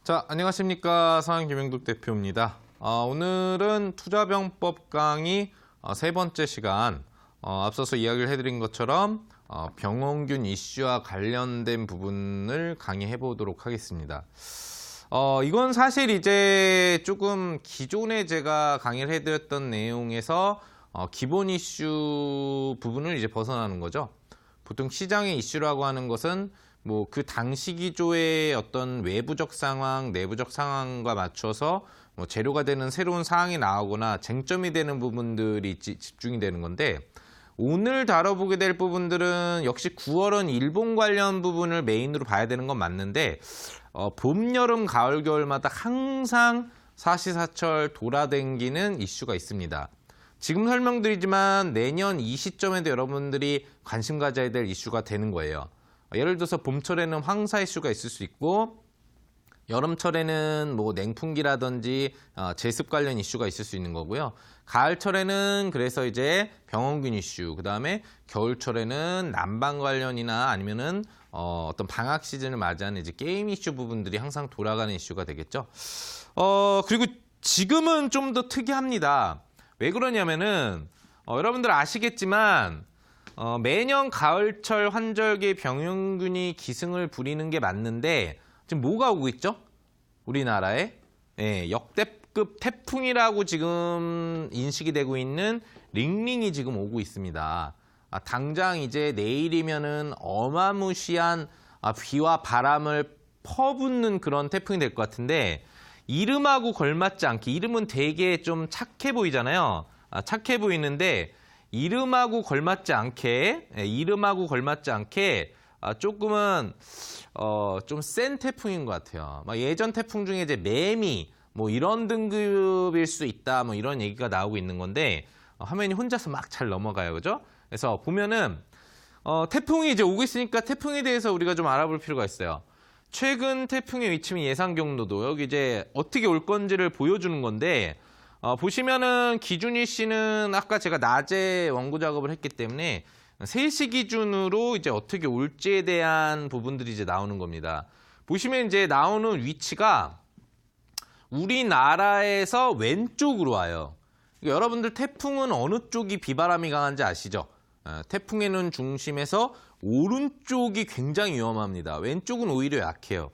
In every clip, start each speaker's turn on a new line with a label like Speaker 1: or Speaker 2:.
Speaker 1: 자, 안녕하십니까. 상황 김영국 대표입니다. 오늘은 투자병법 강의 세 번째 시간, 앞서서 이야기를 해드린 것처럼 병원균 이슈와 관련된 부분을 강의해 보도록 하겠습니다. 이건 사실 이제 조금 기존에 제가 강의를 해드렸던 내용에서 기본 이슈 부분을 이제 벗어나는 거죠. 보통 시장의 이슈라고 하는 것은 뭐 그 당시 기조의 어떤 외부적 상황, 내부적 상황과 맞춰서 뭐 재료가 되는 새로운 사항이 나오거나 쟁점이 되는 부분들이 집중이 되는 건데, 오늘 다뤄보게 될 부분들은 역시 9월은 일본 관련 부분을 메인으로 봐야 되는 건 맞는데, 봄, 여름, 가을, 겨울마다 항상 사시사철 돌아다니는 이슈가 있습니다. 지금 설명드리지만 내년 이 시점에도 여러분들이 관심 가져야 될 이슈가 되는 거예요. 예를 들어서 봄철에는 황사 이슈가 있을 수 있고, 여름철에는 뭐 냉풍기라든지 제습 관련 이슈가 있을 수 있는 거고요. 가을철에는 그래서 이제 병원균 이슈, 그 다음에 겨울철에는 난방 관련이나 아니면은 어떤 방학 시즌을 맞이하는 이제 게임 이슈 부분들이 항상 돌아가는 이슈가 되겠죠. 그리고 지금은 좀 더 특이합니다. 왜 그러냐면은 여러분들 아시겠지만 매년 가을철 환절기에 병원균이 기승을 부리는 게 맞는데, 지금 뭐가 오고 있죠? 우리나라에 역대급 태풍이라고 지금 인식이 되고 있는 링링이 지금 오고 있습니다. 당장 이제 내일이면은 어마무시한 비와 바람을 퍼붓는 그런 태풍이 될 것 같은데, 이름하고 걸맞지 않게, 이름은 되게 좀 착해 보이잖아요. 착해 보이는데 이름하고 걸맞지 않게 조금은 좀 센 태풍인 것 같아요. 예전 태풍 중에 이제 매미 뭐 이런 등급일 수 있다, 뭐 이런 얘기가 나오고 있는 건데, 화면이 혼자서 막 잘 넘어가요, 그죠? 그래서 보면은 태풍이 이제 오고 있으니까 태풍에 대해서 우리가 좀 알아볼 필요가 있어요. 최근 태풍의 위치 및 예상 경로도 여기 이제 어떻게 올 건지를 보여주는 건데, 보시면은 기준일시는 아까 제가 낮에 원고 작업을 했기 때문에 3시 기준으로 이제 어떻게 올지에 대한 부분들이 이제 나오는 겁니다. 보시면 이제 나오는 위치가 우리나라에서 왼쪽으로 와요. 그러니까 여러분들 태풍은 어느 쪽이 비바람이 강한지 아시죠? 태풍에는 중심에서 오른쪽이 굉장히 위험합니다. 왼쪽은 오히려 약해요.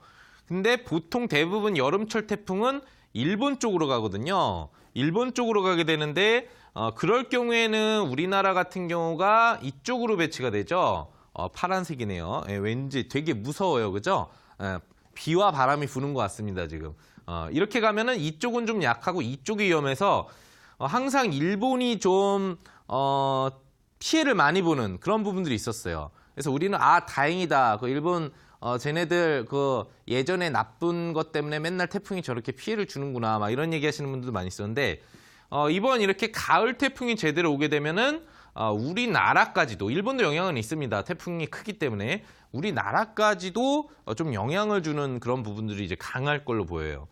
Speaker 1: 근데 보통 대부분 여름철 태풍은 일본 쪽으로 가거든요. 일본 쪽으로 가게 되는데, 그럴 경우에는 우리나라 같은 경우가 이쪽으로 배치가 되죠. 파란색이네요. 왠지 되게 무서워요, 그죠? 비와 바람이 부는 것 같습니다, 지금. 이렇게 가면은 이쪽은 좀 약하고 이쪽이 위험해서 항상 일본이 좀 피해를 많이 보는 그런 부분들이 있었어요. 그래서 우리는 다행이다. 그 일본 쟤네들 그 예전에 나쁜 것 때문에 맨날 태풍이 저렇게 피해를 주는구나, 막 이런 얘기 하시는 분들도 많이 있었는데, 이번 이렇게 가을 태풍이 제대로 오게 되면은 우리나라까지도, 일본도 영향은 있습니다. 태풍이 크기 때문에 우리나라까지도 좀 영향을 주는 그런 부분들이 이제 강할 걸로 보여요.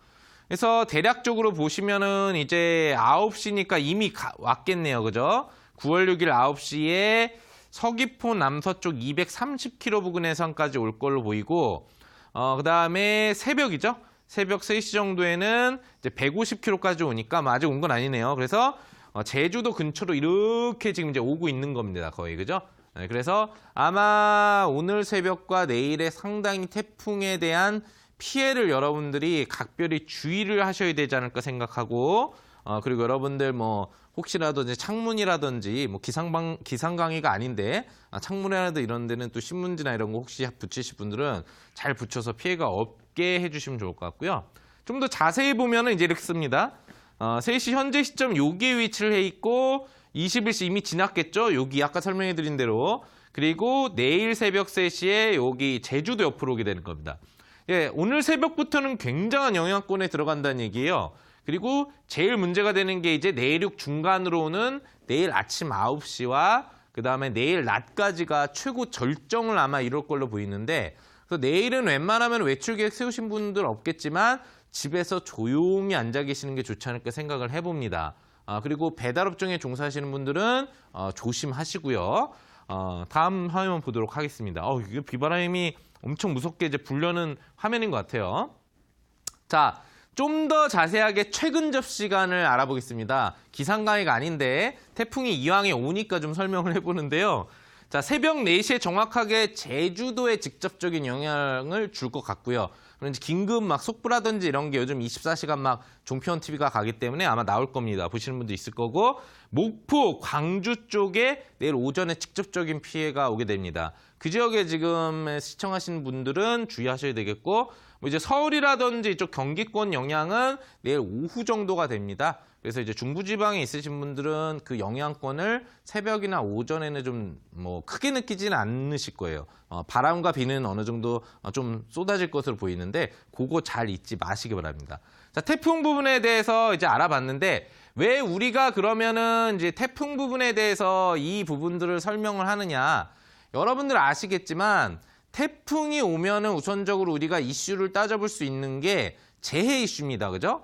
Speaker 1: 그래서 대략적으로 보시면은 이제 9시니까 이미 왔겠네요, 그죠? 9월 6일 9시에 서귀포 남서쪽 230km 부근 해상까지 올 걸로 보이고, 그 다음에 새벽이죠. 새벽 3시 정도에는 이제 150km까지 오니까 아직 온 건 아니네요. 그래서 제주도 근처로 이렇게 지금 이제 오고 있는 겁니다, 거의, 그죠? 그래서 아마 오늘 새벽과 내일에 상당히 태풍에 대한 피해를 여러분들이 각별히 주의를 하셔야 되지 않을까 생각하고, 그리고 여러분들 뭐 혹시라도 이제 창문이라든지 뭐 기상 강의가 아닌데 창문이라도 이런 데는 또 신문지나 이런 거 혹시 붙이실 분들은 잘 붙여서 피해가 없게 해주시면 좋을 것 같고요. 좀 더 자세히 보면은 이제 이렇게 씁니다. 3시 현재 시점 여기에 위치를 해 있고, 21시 이미 지났겠죠? 여기 아까 설명해 드린 대로. 그리고 내일 새벽 3시에 여기 제주도 옆으로 오게 되는 겁니다. 오늘 새벽부터는 굉장한 영향권에 들어간다는 얘기예요. 그리고 제일 문제가 되는 게 이제 내륙 중간으로 오는 내일 아침 9시와 그 다음에 내일 낮까지가 최고 절정을 아마 이룰 걸로 보이는데, 그래서 내일은 웬만하면 외출 계획 세우신 분들 없겠지만 집에서 조용히 앉아 계시는 게 좋지 않을까 생각을 해봅니다. 그리고 배달업종에 종사하시는 분들은 조심하시고요. 다음 화면 보도록 하겠습니다. 이게 비바람이 엄청 무섭게 이제 불려는 화면인 것 같아요. 자, 좀 더 자세하게 최근 접시간을 알아보겠습니다. 기상 강의가 아닌데 태풍이 이왕에 오니까 좀 설명을 해보는데요. 자, 새벽 4시에 정확하게 제주도에 직접적인 영향을 줄 것 같고요. 그런지 긴급 막 속보라든지 이런 게 요즘 24시간 막 종편 TV가 가기 때문에 아마 나올 겁니다. 보시는 분도 있을 거고, 목포, 광주 쪽에 내일 오전에 직접적인 피해가 오게 됩니다. 그 지역에 지금 시청하시는 분들은 주의하셔야 되겠고, 뭐 이제 서울이라든지 이쪽 경기권 영향은 내일 오후 정도가 됩니다. 그래서 이제 중부지방에 있으신 분들은 그 영향권을 새벽이나 오전에는 좀 뭐 크게 느끼지는 않으실 거예요. 바람과 비는 어느 정도 좀 쏟아질 것으로 보이는데 그거 잘 잊지 마시기 바랍니다. 자, 태풍 부분에 대해서 이제 알아봤는데 왜 우리가 그러면은 이제 태풍 부분에 대해서 이 부분들을 설명을 하느냐? 여러분들 아시겠지만 태풍이 오면은 우선적으로 우리가 이슈를 따져볼 수 있는 게 재해 이슈입니다. 그죠?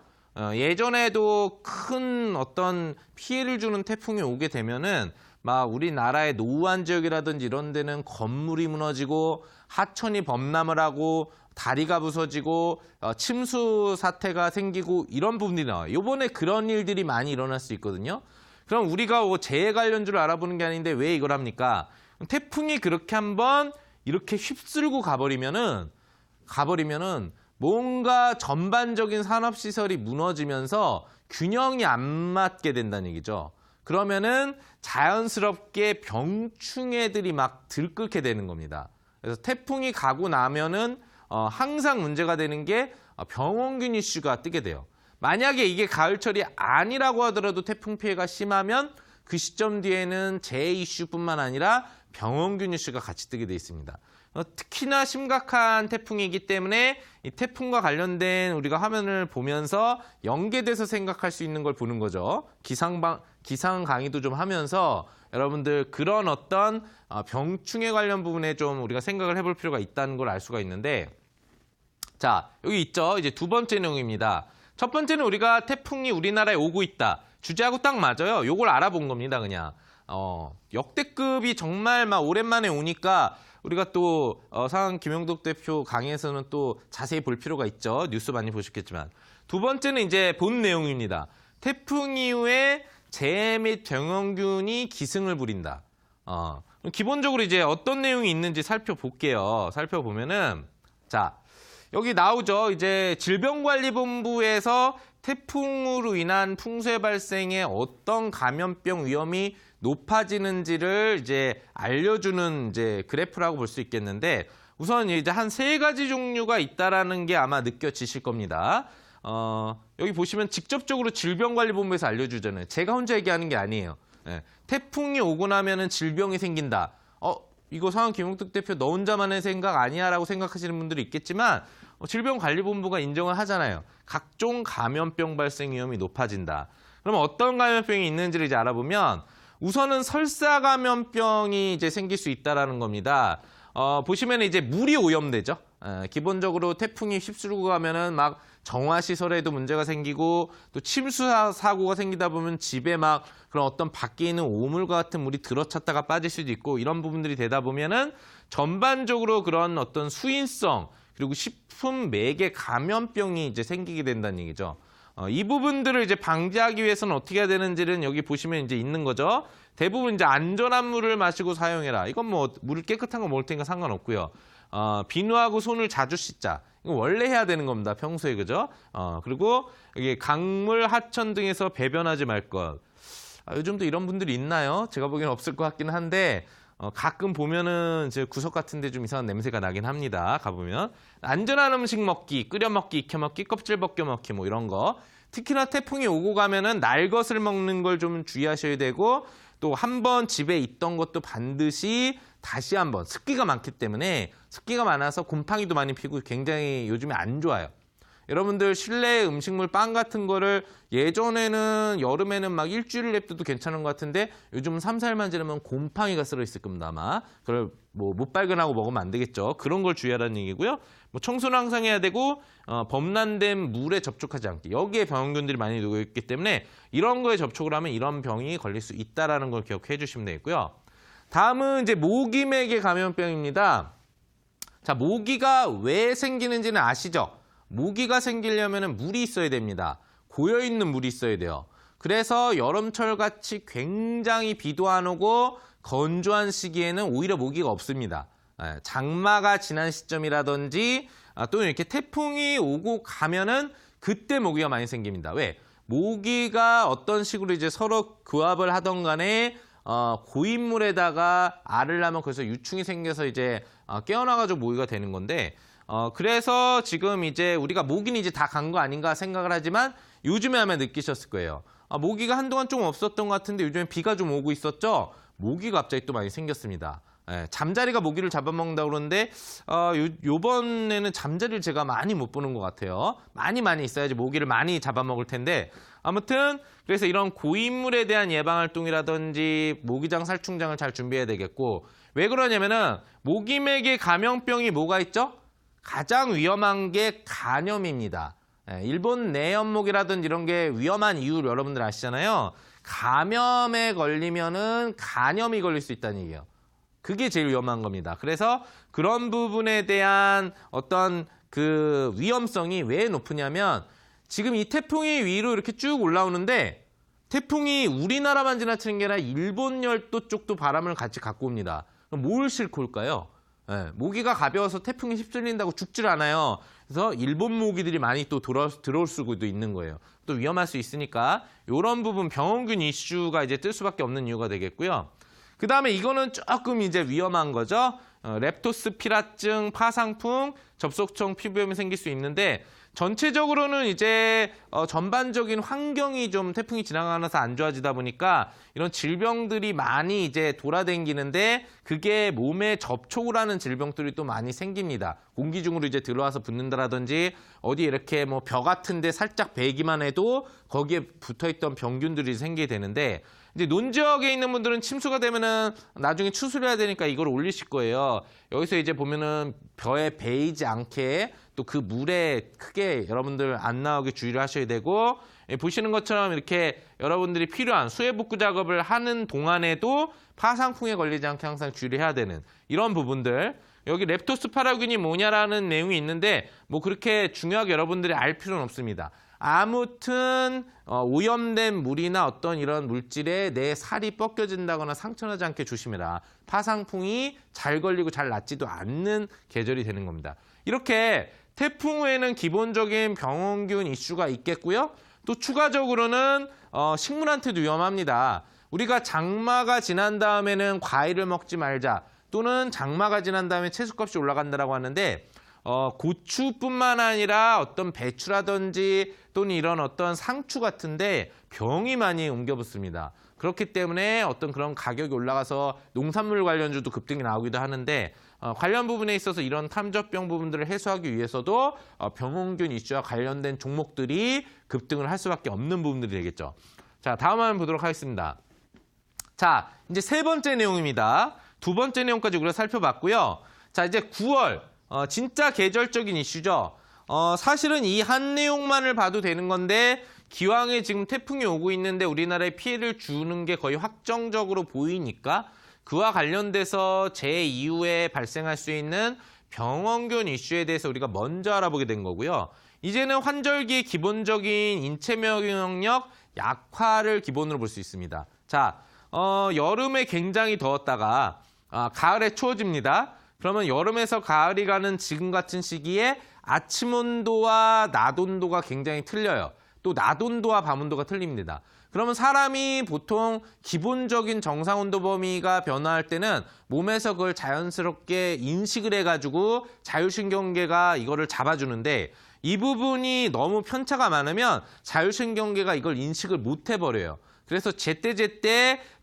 Speaker 1: 예전에도 큰 어떤 피해를 주는 태풍이 오게 되면은 막 우리나라의 노후한 지역이라든지 이런 데는 건물이 무너지고 하천이 범람을 하고 다리가 부서지고 침수 사태가 생기고 이런 부분들이 나와요. 이번에 그런 일들이 많이 일어날 수 있거든요. 그럼 우리가 재해 관련주를 알아보는 게 아닌데 왜 이걸 합니까? 태풍이 그렇게 한번 이렇게 휩쓸고 가버리면은 뭔가 전반적인 산업시설이 무너지면서 균형이 안 맞게 된다는 얘기죠. 그러면은 자연스럽게 병충해들이 막 들끓게 되는 겁니다. 그래서 태풍이 가고 나면은 항상 문제가 되는 게 병원균 이슈가 뜨게 돼요. 만약에 이게 가을철이 아니라고 하더라도 태풍 피해가 심하면 그 시점 뒤에는 재해 이슈뿐만 아니라 병원균 이슈가 같이 뜨게 돼 있습니다. 특히나 심각한 태풍이기 때문에 이 태풍과 관련된 우리가 화면을 보면서 연계돼서 생각할 수 있는 걸 보는 거죠. 기상 강의도 좀 하면서 여러분들 그런 어떤 병충해 관련 부분에 좀 우리가 생각을 해볼 필요가 있다는 걸 알 수가 있는데, 자, 여기 있죠. 이제 두 번째 내용입니다. 첫 번째는 우리가 태풍이 우리나라에 오고 있다. 주제하고 딱 맞아요. 요걸 알아본 겁니다, 그냥. 역대급이 정말 막 오랜만에 오니까 우리가 또 상황 김영덕 대표 강의에서는 또 자세히 볼 필요가 있죠. 뉴스 많이 보셨겠지만. 두 번째는 이제 본 내용입니다. 태풍 이후에 재해 및 병원균이 기승을 부린다. 기본적으로 이제 어떤 내용이 있는지 살펴볼게요. 살펴보면은, 자, 여기 나오죠. 이제 질병관리본부에서 태풍으로 인한 풍수의 발생에 어떤 감염병 위험이 높아지는지를 이제 알려주는 이제 그래프라고 볼 수 있겠는데, 우선 이제 한 3가지 종류가 있다라는 게 아마 느껴지실 겁니다. 여기 보시면 직접적으로 질병관리본부에서 알려주잖아요. 제가 혼자 얘기하는 게 아니에요. 네. 태풍이 오고 나면은 질병이 생긴다. 이거 상황 김용택 대표 너 혼자만의 생각 아니야라고 생각하시는 분들이 있겠지만 질병관리본부가 인정을 하잖아요. 각종 감염병 발생 위험이 높아진다. 그럼 어떤 감염병이 있는지를 이제 알아보면 우선은 설사 감염병이 이제 생길 수 있다라는 겁니다. 보시면 이제 물이 오염되죠. 기본적으로 태풍이 휩쓸고 가면은 막 정화시설에도 문제가 생기고 또 침수 사고가 생기다 보면 집에 막 그런 어떤 밖에 있는 오물과 같은 물이 들어찼다가 빠질 수도 있고 이런 부분들이 되다 보면은 전반적으로 그런 어떤 수인성 그리고 식품 매개 감염병이 이제 생기게 된다는 얘기죠. 이 부분들을 이제 방지하기 위해서는 어떻게 해야 되는지는 여기 보시면 이제 있는 거죠. 대부분 이제 안전한 물을 마시고 사용해라. 이건 뭐 물 깨끗한 거 먹을 테니까 상관없고요. 비누하고 손을 자주 씻자. 이거 원래 해야 되는 겁니다. 평소에 그죠? 그리고 이게 강물, 하천 등에서 배변하지 말 것. 요즘도 이런 분들이 있나요? 제가 보기엔 없을 것 같긴 한데 가끔 보면은 이제 구석 같은데 좀 이상한 냄새가 나긴 합니다. 가보면 안전한 음식 먹기, 끓여 먹기, 익혀 먹기, 껍질 벗겨 먹기 뭐 이런 거. 특히나 태풍이 오고 가면은 날 것을 먹는 걸 좀 주의하셔야 되고 또 한 번 집에 있던 것도 반드시 다시 한번 습기가 많기 때문에 습기가 많아서 곰팡이도 많이 피고 굉장히 요즘에 안 좋아요. 여러분들 실내 음식물 빵 같은 거를 예전에는 여름에는 막 일주일 냅둬도 괜찮은 것 같은데 요즘은 3, 4일만 지나면 곰팡이가 쓸어 있을 겁니다 아마. 그걸 뭐 못 발견하고 먹으면 안 되겠죠. 그런 걸 주의하라는 얘기고요. 뭐 청소는 항상 해야 되고 범람된 물에 접촉하지 않기. 여기에 병원균들이 많이 녹여 있기 때문에 이런 거에 접촉을 하면 이런 병이 걸릴 수 있다라는 걸 기억해 주시면 되겠고요. 다음은 이제 모기매개 감염병입니다. 자, 모기가 왜 생기는지는 아시죠? 모기가 생기려면 물이 있어야 됩니다. 고여있는 물이 있어야 돼요. 그래서 여름철같이 굉장히 비도 안 오고 건조한 시기에는 오히려 모기가 없습니다. 장마가 지난 시점이라든지 또는 이렇게 태풍이 오고 가면은 그때 모기가 많이 생깁니다. 왜? 모기가 어떤 식으로 이제 서로 교합을 하던 간에 고인물에다가 알을 낳으면 거기서 유충이 생겨서 이제 깨어나가지고 모기가 되는 건데 그래서 지금 이제 우리가 모기는 이제 다 간 거 아닌가 생각을 하지만 요즘에 아마 느끼셨을 거예요. 모기가 한동안 좀 없었던 것 같은데 요즘에 비가 좀 오고 있었죠? 모기가 갑자기 또 많이 생겼습니다. 잠자리가 모기를 잡아먹는다고 그러는데 요번에는 잠자리를 제가 많이 못 보는 것 같아요. 많이 있어야지 모기를 많이 잡아먹을 텐데 아무튼 그래서 이런 고인물에 대한 예방활동이라든지 모기장 살충장을 잘 준비해야 되겠고 왜 그러냐면은 모기맥에 감염병이 뭐가 있죠? 가장 위험한 게 간염입니다. 일본 내연목이라든지 이런 게 위험한 이유를 여러분들 아시잖아요. 감염에 걸리면은 간염이 걸릴 수 있다는 얘기예요. 그게 제일 위험한 겁니다. 그래서 그런 부분에 대한 어떤 그 위험성이 왜 높으냐면 지금 이 태풍이 위로 이렇게 쭉 올라오는데 태풍이 우리나라만 지나치는 게 아니라 일본 열도 쪽도 바람을 같이 갖고 옵니다. 그럼 뭘 싣고 올까요? 모기가 가벼워서 태풍이 휩쓸린다고 죽질 않아요. 그래서 일본 모기들이 많이 또 들어올 수도 있는 거예요. 또 위험할 수 있으니까 이런 부분 병원균 이슈가 이제 뜰 수밖에 없는 이유가 되겠고요. 그 다음에 이거는 조금 이제 위험한 거죠. 렙토스피라증, 파상풍, 접속성 피부염이 생길 수 있는데 전체적으로는 이제 전반적인 환경이 좀 태풍이 지나가면서 안 좋아지다 보니까 이런 질병들이 많이 이제 돌아다니는데 그게 몸에 접촉을 하는 질병들이 또 많이 생깁니다. 공기 중으로 이제 들어와서 붙는다라든지 어디 이렇게 뭐 벼 같은 데 살짝 베기만 해도 거기에 붙어있던 병균들이 생기게 되는데 이제 논지역에 있는 분들은 침수가 되면은 나중에 추수를 해야 되니까 이걸 올리실 거예요. 여기서 이제 보면은 벼에 베이지 않게 또 그 물에 크게 여러분들 안 나오게 주의를 하셔야 되고 보시는 것처럼 이렇게 여러분들이 필요한 수해 복구 작업을 하는 동안에도 파상풍에 걸리지 않게 항상 주의를 해야 되는 이런 부분들. 여기 렙토스파라균이 뭐냐라는 내용이 있는데 뭐 그렇게 중요하게 여러분들이 알 필요는 없습니다. 아무튼 오염된 물이나 어떤 이런 물질에 내 살이 벗겨진다거나 상처나지 않게 조심해라. 파상풍이 잘 걸리고 잘 낫지도 않는 계절이 되는 겁니다. 이렇게 태풍 후에는 기본적인 병원균 이슈가 있겠고요. 또 추가적으로는 식물한테도 위험합니다. 우리가 장마가 지난 다음에는 과일을 먹지 말자 또는 장마가 지난 다음에 채소값이 올라간다라고 하는데 고추뿐만 아니라 어떤 배추라든지 또는 이런 어떤 상추 같은데 병이 많이 옮겨붙습니다. 그렇기 때문에 어떤 그런 가격이 올라가서 농산물 관련주도 급등이 나오기도 하는데 관련 부분에 있어서 이런 탐저병 부분들을 해소하기 위해서도 병원균 이슈와 관련된 종목들이 급등을 할 수밖에 없는 부분들이 되겠죠. 자, 다음 화면 보도록 하겠습니다. 자, 이제 세 번째 내용입니다. 두 번째 내용까지 우리가 살펴봤고요. 자, 이제 9월 진짜 계절적인 이슈죠. 사실은 이 한 내용만을 봐도 되는 건데 기왕에 지금 태풍이 오고 있는데 우리나라에 피해를 주는 게 거의 확정적으로 보이니까 그와 관련돼서 제2후에 발생할 수 있는 병원균 이슈에 대해서 우리가 먼저 알아보게 된 거고요. 이제는 환절기의 기본적인 인체 면역력 약화를 기본으로 볼 수 있습니다. 자, 여름에 굉장히 더웠다가 가을에 추워집니다. 그러면 여름에서 가을이 가는 지금 같은 시기에 아침 온도와 낮 온도가 굉장히 틀려요. 또 낮 온도와 밤 온도가 틀립니다. 그러면 사람이 보통 기본적인 정상 온도 범위가 변화할 때는 몸에서 그걸 자연스럽게 인식을 해가지고 자율신경계가 이거를 잡아주는데 이 부분이 너무 편차가 많으면 자율신경계가 이걸 인식을 못 해버려요. 그래서 제때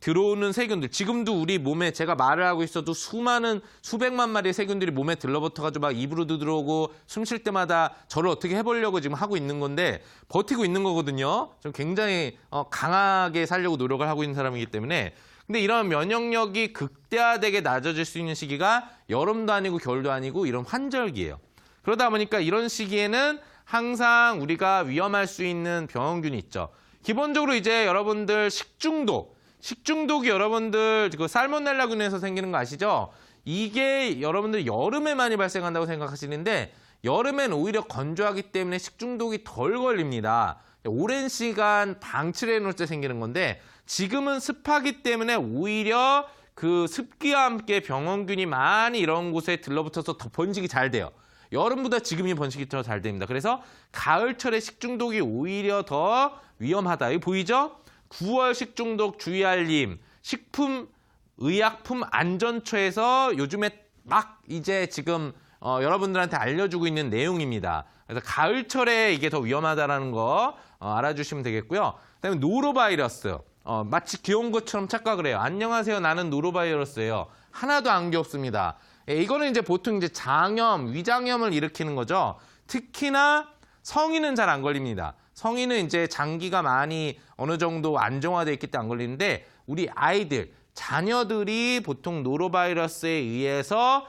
Speaker 1: 들어오는 세균들, 지금도 우리 몸에 제가 말을 하고 있어도 수많은 수백만 마리의 세균들이 몸에 들러붙어가지고 막 입으로도 들어오고 숨 쉴 때마다 저를 어떻게 해보려고 지금 하고 있는 건데 버티고 있는 거거든요. 좀 굉장히 강하게 살려고 노력을 하고 있는 사람이기 때문에 근데 이런 면역력이 극대화되게 낮아질 수 있는 시기가 여름도 아니고 겨울도 아니고 이런 환절기예요. 그러다 보니까 이런 시기에는 항상 우리가 위험할 수 있는 병원균이 있죠. 기본적으로 이제 여러분들 식중독이 여러분들 그 살모넬라균에서 생기는 거 아시죠? 이게 여러분들 여름에 많이 발생한다고 생각하시는데 여름엔 오히려 건조하기 때문에 식중독이 덜 걸립니다. 오랜 시간 방치를 해놓을 때 생기는 건데 지금은 습하기 때문에 오히려 그 습기와 함께 병원균이 많이 이런 곳에 들러붙어서 더 번식이 잘 돼요. 여름보다 지금이 번식이 더 잘 됩니다. 그래서 가을철에 식중독이 오히려 더 위험하다. 이거 보이죠? 9월 식중독 주의알림, 식품의약품안전처에서 요즘에 막 이제 지금 여러분들한테 알려주고 있는 내용입니다. 그래서 가을철에 이게 더 위험하다는 거 알아주시면 되겠고요. 그다음에 노로바이러스. 마치 귀여운 것처럼 착각을 해요. 안녕하세요, 나는 노로바이러스예요. 하나도 안 귀엽습니다. 이거는 이제 보통 이제 장염, 위장염을 일으키는 거죠. 특히나 성인은 잘 안 걸립니다. 성인은 이제 장기가 많이 어느 정도 안정화되어 있기 때문에 안 걸리는데 우리 아이들, 자녀들이 보통 노로바이러스에 의해서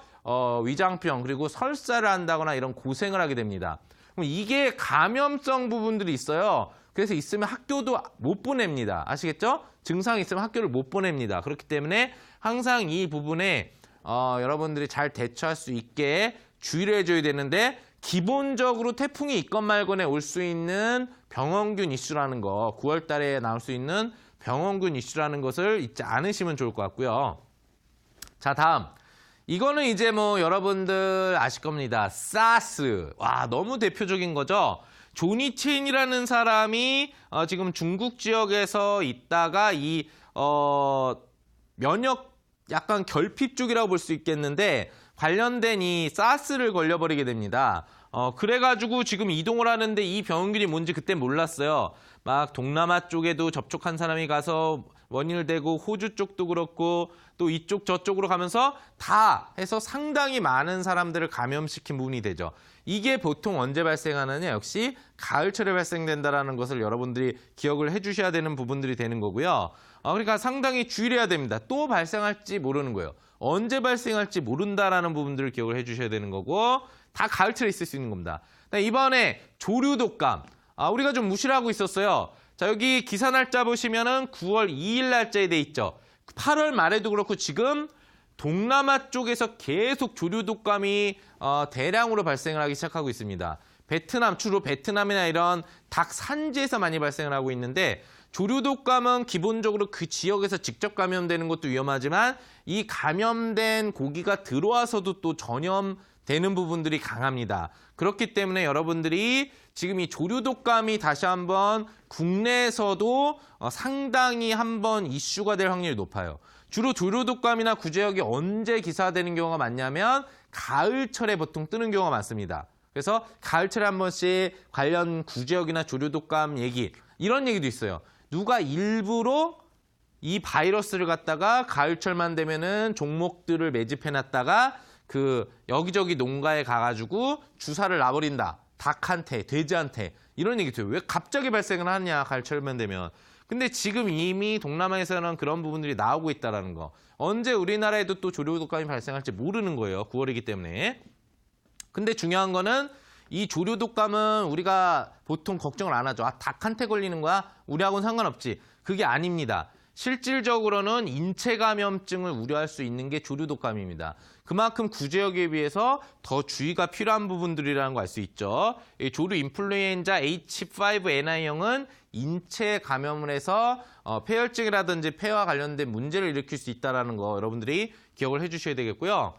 Speaker 1: 위장병 그리고 설사를 한다거나 이런 고생을 하게 됩니다. 그럼 이게 감염성 부분들이 있어요. 그래서 있으면 학교도 못 보냅니다. 아시겠죠? 증상이 있으면 학교를 못 보냅니다. 그렇기 때문에 항상 이 부분에 여러분들이 잘 대처할 수 있게 주의를 해줘야 되는데 기본적으로 태풍이 있건 말건에 올 수 있는 병원균 이슈라는 거, 9월 달에 나올 수 있는 병원균 이슈라는 것을 잊지 않으시면 좋을 것 같고요. 자, 다음. 이거는 이제 뭐 여러분들 아실 겁니다. 사스. 와, 너무 대표적인 거죠. 조니 체인이라는 사람이 지금 중국 지역에서 있다가 이 면역 약간 결핍 쪽이라고 볼 수 있겠는데 관련된 이 사스를 걸려버리게 됩니다. 그래가지고 지금 이동을 하는데 이 병원균이 뭔지 그때 몰랐어요. 막 동남아 쪽에도 접촉한 사람이 가서 원인을 대고 호주 쪽도 그렇고 또 이쪽 저쪽으로 가면서 다 해서 상당히 많은 사람들을 감염시킨 부분이 되죠. 이게 보통 언제 발생하느냐? 역시 가을철에 발생된다는 것을 여러분들이 기억을 해주셔야 되는 부분들이 되는 거고요. 그러니까 상당히 주의를 해야 됩니다. 또 발생할지 모르는 거예요. 언제 발생할지 모른다라는 부분들을 기억을 해주셔야 되는 거고 다 가을철에 있을 수 있는 겁니다. 이번에 조류독감. 우리가 좀 무시를 하고 있었어요. 자, 여기 기사 날짜 보시면은 9월 2일 날짜에 돼 있죠. 8월 말에도 그렇고 지금 동남아 쪽에서 계속 조류독감이 대량으로 발생을 하기 시작하고 있습니다. 베트남, 주로 베트남이나 이런 닭 산지에서 많이 발생을 하고 있는데 조류독감은 기본적으로 그 지역에서 직접 감염되는 것도 위험하지만 이 감염된 고기가 들어와서도 또 전염되는 부분들이 강합니다. 그렇기 때문에 여러분들이 지금 이 조류독감이 다시 한번 국내에서도 상당히 한번 이슈가 될 확률이 높아요. 주로 조류독감이나 구제역이 언제 기사되는 경우가 많냐면 가을철에 보통 뜨는 경우가 많습니다. 그래서 가을철에 한 번씩 관련 구제역이나 조류독감 얘기 이런 얘기도 있어요. 누가 일부러 이 바이러스를 갖다가 가을철만 되면은 종목들을 매집해놨다가 그 여기저기 농가에 가가지고 주사를 놔버린다. 닭한테, 돼지한테 이런 얘기 돼요. 왜 갑자기 발생을 하냐 가을철만 되면. 근데 지금 이미 동남아에서는 그런 부분들이 나오고 있다는 거. 언제 우리나라에도 또 조류독감이 발생할지 모르는 거예요. 9월이기 때문에. 근데 중요한 거는 이 조류독감은 우리가 보통 걱정을 안 하죠. 닭한테 걸리는 거야? 우리하고는 상관없지. 그게 아닙니다. 실질적으로는 인체 감염증을 우려할 수 있는 게 조류독감입니다. 그만큼 구제역에 비해서 더 주의가 필요한 부분들이라는 거 알 수 있죠. 이 조류 인플루엔자 H5N1형은 인체 감염을 해서 폐혈증이라든지 폐와 관련된 문제를 일으킬 수 있다는 거 여러분들이 기억을 해주셔야 되겠고요.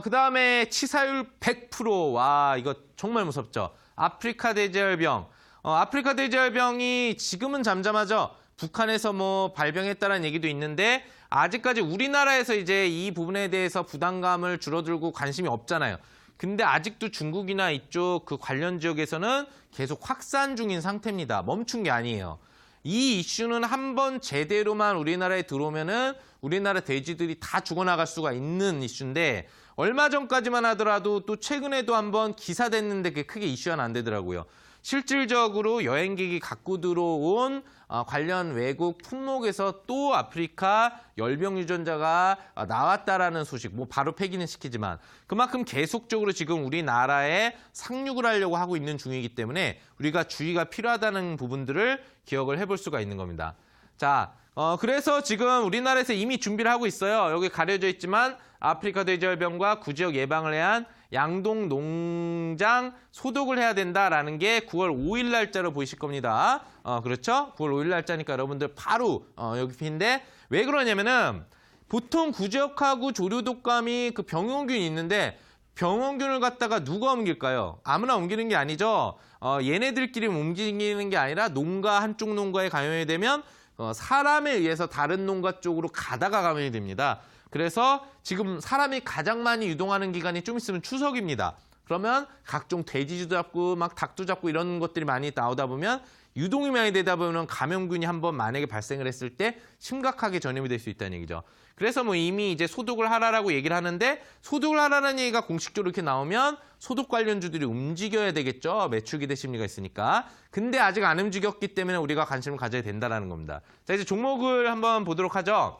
Speaker 1: 그 다음에 치사율 100%. 와, 이거 정말 무섭죠. 아프리카 돼지열병. 아프리카 돼지열병이 지금은 잠잠하죠. 북한에서 뭐 발병했다는 얘기도 있는데 아직까지 우리나라에서 이제 이 부분에 대해서 부담감을 줄어들고 관심이 없잖아요. 근데 아직도 중국이나 이쪽 그 관련 지역에서는 계속 확산 중인 상태입니다. 멈춘 게 아니에요. 이 이슈는 한번 제대로만 우리나라에 들어오면은 우리나라 돼지들이 다 죽어나갈 수가 있는 이슈인데 얼마 전까지만 하더라도 또 최근에도 한번 기사됐는데 그게 크게 이슈는 안 되더라고요. 실질적으로 여행객이 갖고 들어온 관련 외국 품목에서 또 아프리카 열병 유전자가 나왔다라는 소식, 뭐 바로 폐기는 시키지만 그만큼 계속적으로 지금 우리나라에 상륙을 하려고 하고 있는 중이기 때문에 우리가 주의가 필요하다는 부분들을 기억을 해볼 수가 있는 겁니다. 자, 그래서 지금 우리나라에서 이미 준비를 하고 있어요. 여기 가려져 있지만 아프리카 돼지열병과 구제역 예방을 위한 양동 농장 소독을 해야 된다라는 게 9월 5일 날짜로 보이실 겁니다. 그렇죠? 9월 5일 날짜니까 여러분들 바로 여기 핀데 왜 그러냐면은 보통 구지역하고 조류독감이 그 병원균이 있는데 병원균을 갖다가 누가 옮길까요? 아무나 옮기는 게 아니죠. 얘네들끼리 옮기는 게 아니라 농가 한쪽 농가에 감염이 되면 사람에 의해서 다른 농가 쪽으로 가다가 감염이 됩니다. 그래서 지금 사람이 가장 많이 유동하는 기간이 좀 있으면 추석입니다. 그러면 각종 돼지도 잡고 막 닭도 잡고 이런 것들이 많이 나오다 보면 유동이 많이 되다 보면 감염균이 한번 만약에 발생을 했을 때 심각하게 전염이 될 수 있다는 얘기죠. 그래서 뭐 이미 이제 소독을 하라라고 얘기를 하는데 소독을 하라는 얘기가 공식적으로 이렇게 나오면 소독 관련주들이 움직여야 되겠죠. 매출기대 심리가 있으니까. 근데 아직 안 움직였기 때문에 우리가 관심을 가져야 된다는 겁니다. 자, 이제 종목을 한번 보도록 하죠.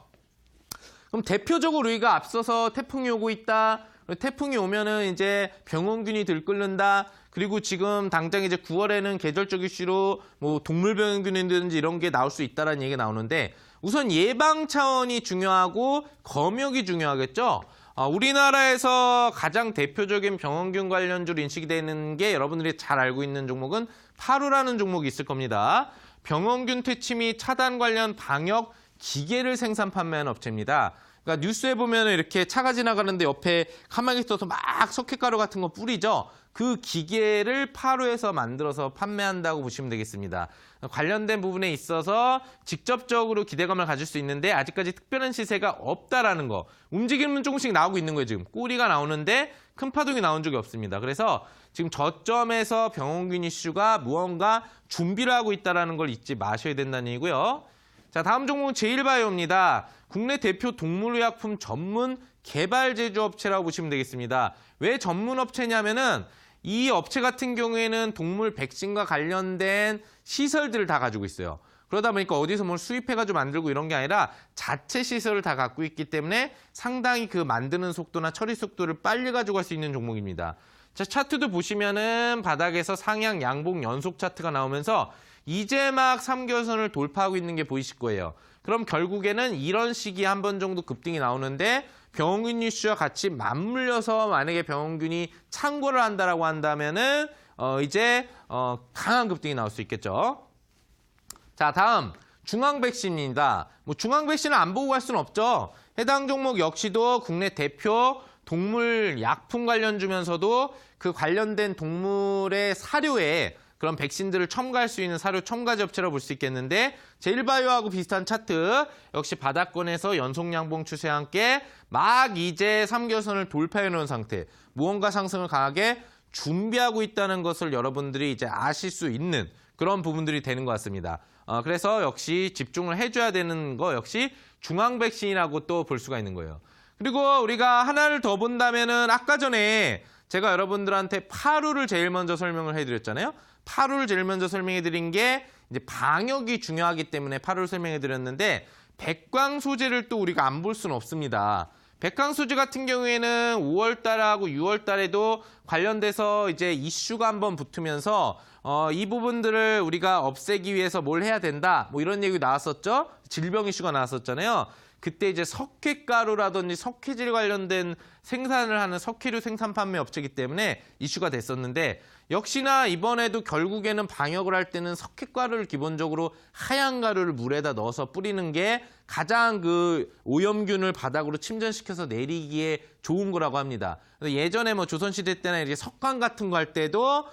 Speaker 1: 그럼 대표적으로 우리가 앞서서 태풍이 오고 있다. 태풍이 오면은 이제 병원균이 들끓는다. 그리고 지금 당장 이제 9월에는 계절적 이슈로 뭐 동물병원균이든지 이런 게 나올 수 있다라는 얘기가 나오는데 우선 예방 차원이 중요하고 검역이 중요하겠죠. 우리나라에서 가장 대표적인 병원균 관련주로 인식이 되는 게 여러분들이 잘 알고 있는 종목은 파루라는 종목이 있을 겁니다. 병원균 퇴치 및 차단 관련 방역 기계를 생산 판매하는 업체입니다. 그러니까 뉴스에 보면 이렇게 차가 지나가는데 옆에 가만히 있어서 막 석회가루 같은 거 뿌리죠. 그 기계를 파루에서 만들어서 판매한다고 보시면 되겠습니다. 관련된 부분에 있어서 직접적으로 기대감을 가질 수 있는데 아직까지 특별한 시세가 없다라는 거. 움직임은 조금씩 나오고 있는 거예요. 지금 꼬리가 나오는데 큰 파동이 나온 적이 없습니다. 그래서 지금 저점에서 병원균 이슈가 무언가 준비를 하고 있다는 걸 잊지 마셔야 된다는 얘기고요. 자, 다음 종목은 제일바이오입니다. 국내 대표 동물의약품 전문 개발 제조업체라고 보시면 되겠습니다. 왜 전문 업체냐면은 이 업체 같은 경우에는 동물 백신과 관련된 시설들을 다 가지고 있어요. 그러다 보니까 어디서 뭘 수입해가지고 만들고 이런 게 아니라 자체 시설을 다 갖고 있기 때문에 상당히 그 만드는 속도나 처리 속도를 빨리 가져갈 수 있는 종목입니다. 자, 차트도 보시면은 바닥에서 상향 양봉 연속 차트가 나오면서 이제 막 3개월선을 돌파하고 있는 게 보이실 거예요. 그럼 결국에는 이런 시기에 한 번 정도 급등이 나오는데 병원균 이슈와 같이 맞물려서 만약에 병원균이 창궐을 한다라고 한다면은 이제 강한 급등이 나올 수 있겠죠. 자, 다음 중앙백신입니다. 뭐 중앙백신을 안 보고 갈 수는 없죠. 해당 종목 역시도 국내 대표 동물 약품 관련주면서도 그 관련된 동물의 사료에 그런 백신들을 첨가할 수 있는 사료 첨가제 업체라고 볼 수 있겠는데 제일바이오하고 비슷한 차트 역시 바닥권에서 연속 양봉 추세와 함께 막 이제 3개월선을 돌파해 놓은 상태 무언가 상승을 강하게 준비하고 있다는 것을 여러분들이 이제 아실 수 있는 그런 부분들이 되는 것 같습니다. 그래서 역시 집중을 해줘야 되는 거 역시 중앙백신이라고 또 볼 수가 있는 거예요. 그리고 우리가 하나를 더 본다면은 아까 전에 제가 여러분들한테 파루를 제일 먼저 설명을 해드렸잖아요. 파루를 제일 먼저 설명해드린 게 이제 방역이 중요하기 때문에 파루를 설명해드렸는데 백광 소재를 또 우리가 안 볼 수는 없습니다. 백광 소재 같은 경우에는 5월 달하고 6월 달에도 관련돼서 이제 이슈가 한번 붙으면서 이 부분들을 우리가 없애기 위해서 뭘 해야 된다. 뭐 이런 얘기 나왔었죠. 질병 이슈가 나왔었잖아요. 그때 이제 석회가루라든지 석회질 관련된 생산을 하는 석회류 생산 판매 업체이기 때문에 이슈가 됐었는데 역시나 이번에도 결국에는 방역을 할 때는 석회가루를 기본적으로 하얀 가루를 물에다 넣어서 뿌리는 게 가장 그 오염균을 바닥으로 침전시켜서 내리기에 좋은 거라고 합니다. 예전에 뭐 조선시대 때나 이렇게 석관 같은 거 할 때도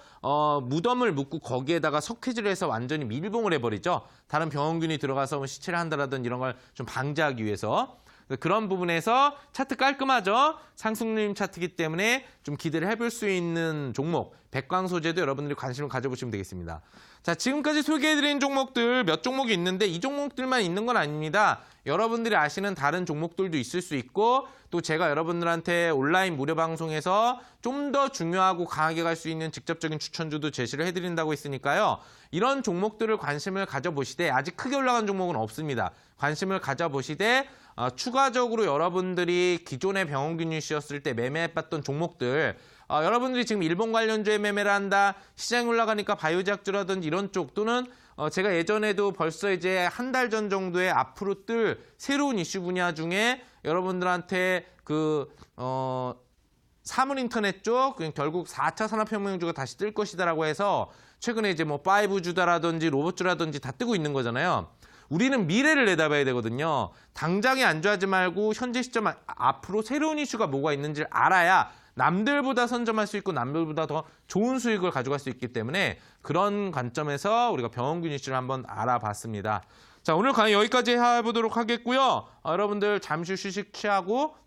Speaker 1: 무덤을 묻고 거기에다가 석회질을 해서 완전히 밀봉을 해버리죠. 다른 병원균이 들어가서 뭐 시체를 한다라든지 이런 걸 좀 방지하기 위해서. 그런 부분에서 차트 깔끔하죠. 상승률 차트이기 때문에 좀 기대를 해볼 수 있는 종목 백광 소재도 여러분들이 관심을 가져보시면 되겠습니다. 자, 지금까지 소개해드린 종목들 몇 종목이 있는데 이 종목들만 있는 건 아닙니다. 여러분들이 아시는 다른 종목들도 있을 수 있고 또 제가 여러분들한테 온라인 무료 방송에서 좀 더 중요하고 강하게 갈 수 있는 직접적인 추천주도 제시를 해드린다고 했으니까요. 이런 종목들을 관심을 가져보시되 아직 크게 올라간 종목은 없습니다. 관심을 가져보시되 추가적으로 여러분들이 기존의 병원균 이슈였을 때 매매해봤던 종목들 여러분들이 지금 일본 관련주에 매매를 한다. 시장이 올라가니까 바이오제약주라든지 이런 쪽 또는 제가 예전에도 벌써 이제 한 달 전 정도에 앞으로 뜰 새로운 이슈 분야 중에 여러분들한테 그 사물 인터넷 쪽 결국 4차 산업혁명주가 다시 뜰 것이다라고 해서 최근에 이제 뭐 5G다라든지 로봇주라든지 다 뜨고 있는 거잖아요. 우리는 미래를 내다봐야 되거든요. 당장에 안주하지 말고 현재 시점 앞으로 새로운 이슈가 뭐가 있는지를 알아야 남들보다 선점할 수 있고 남들보다 더 좋은 수익을 가져갈 수 있기 때문에 그런 관점에서 우리가 병원균 이슈를 한번 알아봤습니다. 자, 오늘 강의 여기까지 해보도록 하겠고요. 여러분들 잠시 휴식 취하고